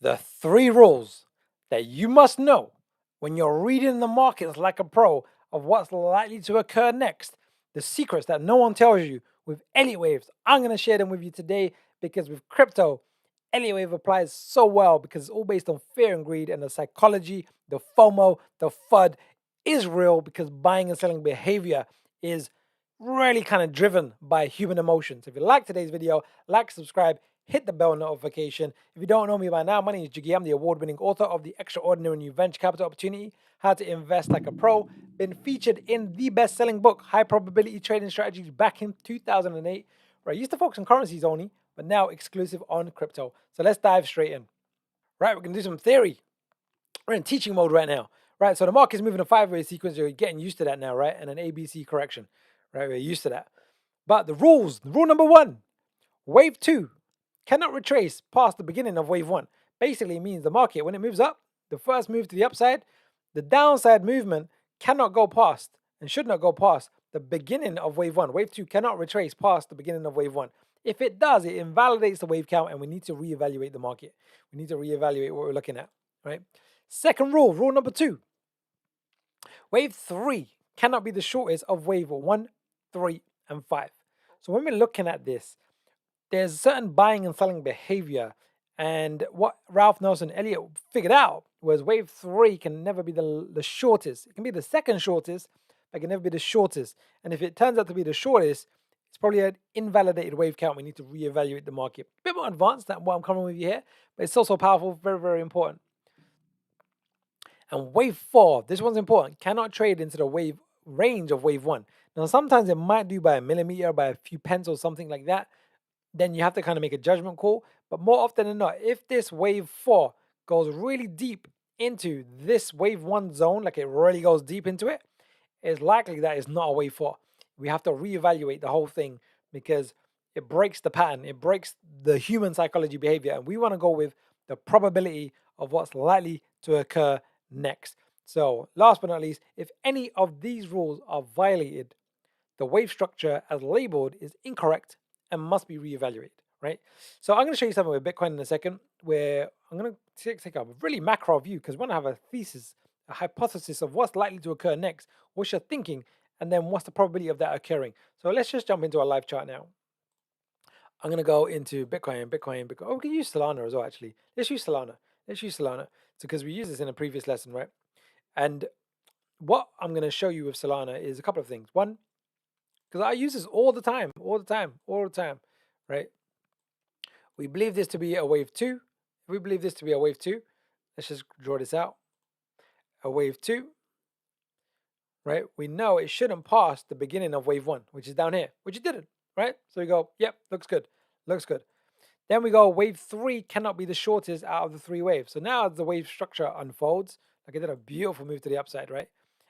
The three rules that you must know when you're reading the markets like a pro of what's likely to occur next. The secrets that no one tells you with Elliott Waves. I'm going to share them with you today because with crypto, Elliott Wave applies so well because it's all based on fear and greed, and the psychology, the FOMO, the FUD is real because buying and selling behavior is really kind of driven by human emotions. If you like today's video, like, subscribe, hit the bell notification. If you don't know me by now, my name is Jiggy. I'm the award-winning author of The Extraordinary New Venture Capital Opportunity, How to Invest Like a Pro. Been featured in the best-selling book, High Probability Trading Strategies, back in 2008, where I used to focus on currencies only, but now exclusive on crypto. So let's dive straight in. Right, we're going to do some theory. We're in teaching mode right now. Right, so the market's moving a five-way sequence. You're getting used to that now, right? And an ABC correction. Right, we're used to that. But the rules, rule number one, wave two cannot retrace past the beginning of wave one. Basically, it means the market, when it moves up, the first move to the upside, the downside movement cannot go past and should not go past the beginning of wave one. Wave two cannot retrace past the beginning of wave one. If it does, it invalidates the wave count and we need to reevaluate the market. We need to reevaluate what we're looking at, right? Second rule, rule number two, wave three cannot be the shortest of wave one, three, and five. So when we're looking at this, there's certain buying and selling behavior. And what Ralph Nelson Elliott figured out was wave three can never be the shortest. It can be the second shortest, but it can never be the shortest. And if it turns out to be the shortest, it's probably an invalidated wave count. We need to reevaluate the market. A bit more advanced than what I'm covering with you here, but it's also powerful, very, very important. And wave four, this one's important, cannot trade into the wave range of wave one. Now, sometimes it might do by a millimeter, by a few pence or something like that. Then you have to kind of make a judgment call. But more often than not, if this wave four goes really deep into this wave one zone, like it really goes deep into it, it's likely that it's not a wave four. We have to reevaluate the whole thing because it breaks the pattern, it breaks the human psychology behavior, and we want to go with the probability of what's likely to occur next. So, last but not least, if any of these rules are violated, the wave structure as labeled is incorrect and must be reevaluated, right? So I'm going to show you something with Bitcoin in a second where I'm going to take a really macro view because we want to have a thesis, a hypothesis of what's likely to occur next, what you're thinking, and then what's the probability of that occurring. So let's just jump into our live chart now. I'm going to go into Bitcoin. Oh, we can use Solana as well, actually. Let's use Solana. Because we used this in a previous lesson, right? And what I'm going to show you with Solana is a couple of things. One, because I use this all the time, right? We believe this to be a wave two. Let's just draw this out. A wave two, right? We know it shouldn't pass the beginning of wave one, which is down here, which it didn't, right? So we go, yep, looks good. Then we go, wave three cannot be the shortest out of the three waves. So now as the wave structure unfolds, like it did a beautiful move to the upside, right?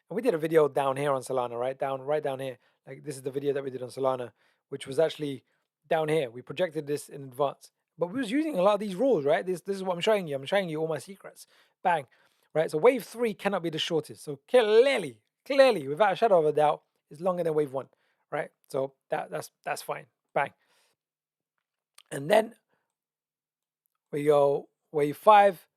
And we did a video down here on Solana, right down here. Like this is the video that we did on Solana, which was actually down here. We projected this in advance, but we was using a lot of these rules, right? This is what I'm showing you. I'm showing you all my secrets. Bang, right? So wave three cannot be the shortest. So clearly, without a shadow of a doubt, it's longer than wave one, right? So that's fine. Bang, and then we go wave five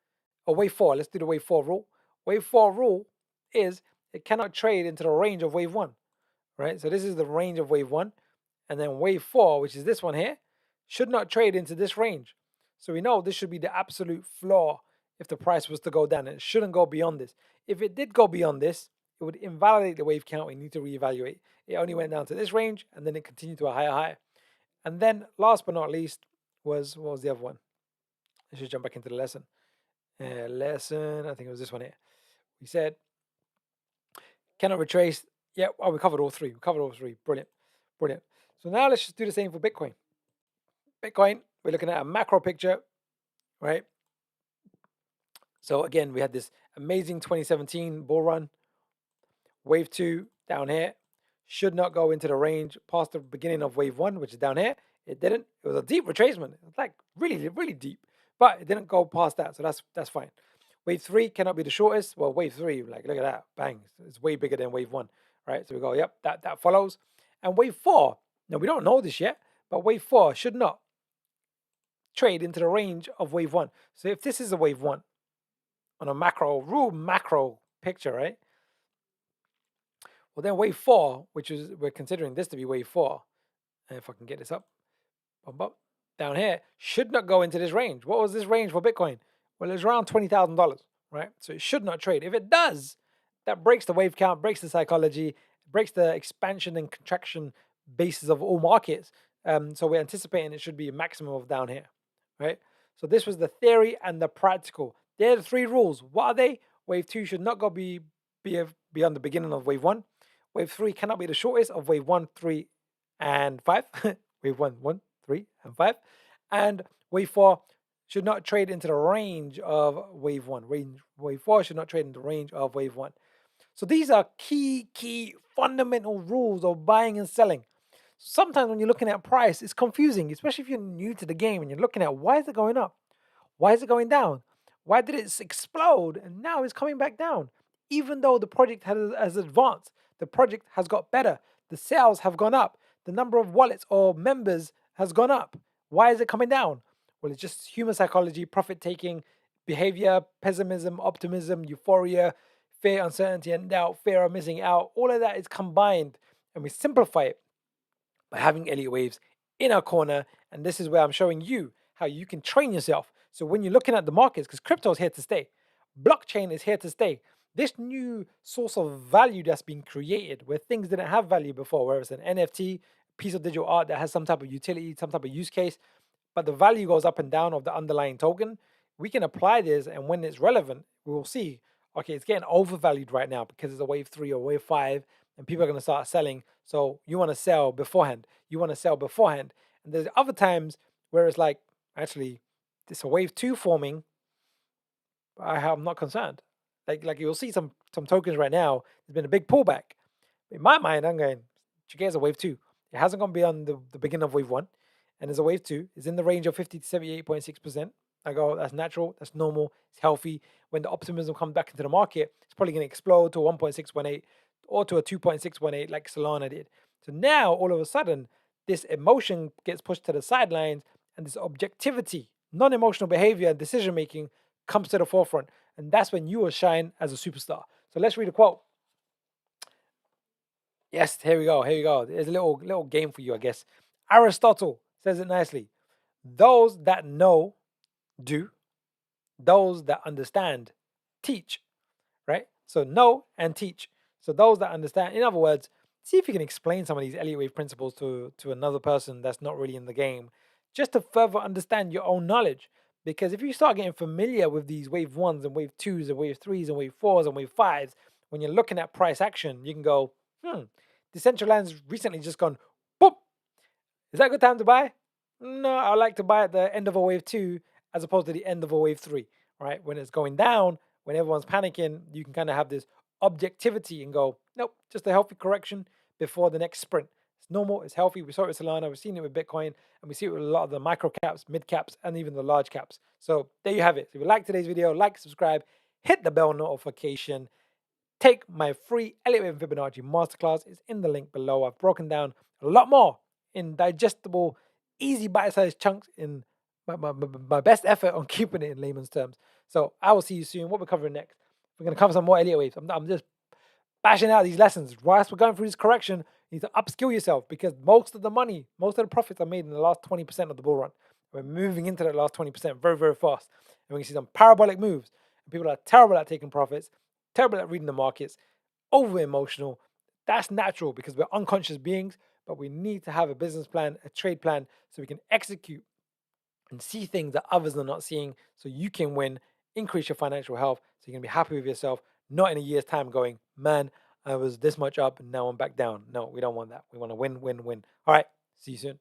or wave four. Let's do the wave four rule. Wave four rule is it cannot trade into the range of wave one, right? So this is the range of wave one. And then wave four, which is this one here, should not trade into this range. So we know this should be the absolute floor if the price was to go down. And it shouldn't go beyond this. If it did go beyond this, it would invalidate the wave count. We need to reevaluate. It only went down to this range and then it continued to a higher high. And then last but not least was, what was the other one? Let's just jump back into the lesson. I think it was this one here. We said, cannot retrace. Yeah, we covered all three. Brilliant. So now let's just do the same for Bitcoin. We're looking at a macro picture, right? So again, we had this amazing 2017 bull run. Wave two down here should not go into the range past the beginning of wave one, which is down here. It didn't. It was a deep retracement. It's like really, really deep, but it didn't go past that. So that's fine. Wave three cannot be the shortest. Well, wave three, like look at that, bang, it's way bigger than wave one, right? So we go, yep, that follows. And wave four, now we don't know this yet, but wave four should not trade into the range of wave one. So if this is a wave one on a real macro picture, right? Well, then wave four, which is, we're considering this to be wave four, and if I can get this up, down here, should not go into this range. What was this range for Bitcoin? Well, it's around $20,000, right? So it should not trade. If it does, that breaks the wave count, breaks the psychology, breaks the expansion and contraction basis of all markets. So we're anticipating it should be a maximum of down here, right? So this was the theory and the practical. They're the three rules. What are they? Wave two should not go beyond the beginning of wave one. Wave three cannot be the shortest of wave one, three, and five. Wave one, 3, and 5. And wave 4 should not trade into the range of wave 1. Wave 4 should not trade in the range of wave 1. So these are key fundamental rules of buying and selling. Sometimes when you're looking at price, it's confusing, especially if you're new to the game and you're looking at why is it going up? Why is it going down? Why did it explode and now it's coming back down? Even though the project has advanced, the project has got better, the sales have gone up, the number of wallets or members has gone up. Why is it coming down? Well, it's just human psychology, profit taking, behavior, pessimism, optimism, euphoria, fear, uncertainty, and doubt, fear of missing out. All of that is combined, and we simplify it by having Elliott waves in our corner. And this is where I'm showing you how you can train yourself. So when you're looking at the markets, because crypto is here to stay, blockchain is here to stay. This new source of value that's been created where things didn't have value before, where it's an NFT, piece of digital art that has some type of utility, some type of use case, but the value goes up and down of the underlying token. We can apply this, and when it's relevant, we will see, okay, it's getting overvalued right now because it's a wave 3 or wave 5, and people are going to start selling. So you want to sell beforehand. And there's other times where it's like, actually, it's a wave 2 forming. I'm not concerned. Like you'll see some tokens right now. There's been a big pullback. In my mind, I'm going, Chige's a wave 2. It hasn't gone beyond the beginning of wave 1, and there's a wave 2. It's in the range of 50 to 78.6%. I go, that's natural, that's normal, it's healthy. When the optimism comes back into the market, it's probably going to explode to a 1.618 or to a 2.618 like Solana did. So now, all of a sudden, this emotion gets pushed to the sidelines, and this objectivity, non-emotional behavior and decision making comes to the forefront. And that's when you will shine as a superstar. So let's read a quote. Yes, here we go. There's a little game for you, I guess. Aristotle says it nicely. Those that know, do. Those that understand, teach. Right? So know and teach. So those that understand, in other words, see if you can explain some of these Elliott wave principles to another person that's not really in the game, just to further understand your own knowledge. Because if you start getting familiar with these wave 1s and wave 2s and wave 3s and wave 4s and wave 5s, when you're looking at price action, you can go, Decentraland's recently just gone, boop. Is that a good time to buy? No, I like to buy at the end of a wave 2 as opposed to the end of a wave 3, right? When it's going down, when everyone's panicking, you can kind of have this objectivity and go, nope, just a healthy correction before the next sprint. It's normal, it's healthy. We saw it with Solana, we've seen it with Bitcoin, and we see it with a lot of the micro caps, mid caps, and even the large caps. So there you have it. So if you like today's video, like, subscribe, hit the bell notification. Take my free Elliott Wave and Fibonacci Masterclass. It's in the link below. I've broken down a lot more in digestible, easy bite-sized chunks in my best effort on keeping it in layman's terms. So I will see you soon. What we're covering next? We're going to cover some more Elliott Waves. I'm just bashing out these lessons. Whilst we're going through this correction, you need to upskill yourself because most of the money, most of the profits are made in the last 20% of the bull run. We're moving into that last 20% very, very fast. And we can see some parabolic moves. And people are terrible at taking profits, terrible at reading the markets, over emotional. That's natural because we're unconscious beings, but we need to have a business plan, a trade plan, so we can execute and see things that others are not seeing so you can win, increase your financial health, so you can be happy with yourself, not in a year's time going, man, I was this much up and now I'm back down. No, we don't want that. We want to win, win, win. All right, see you soon.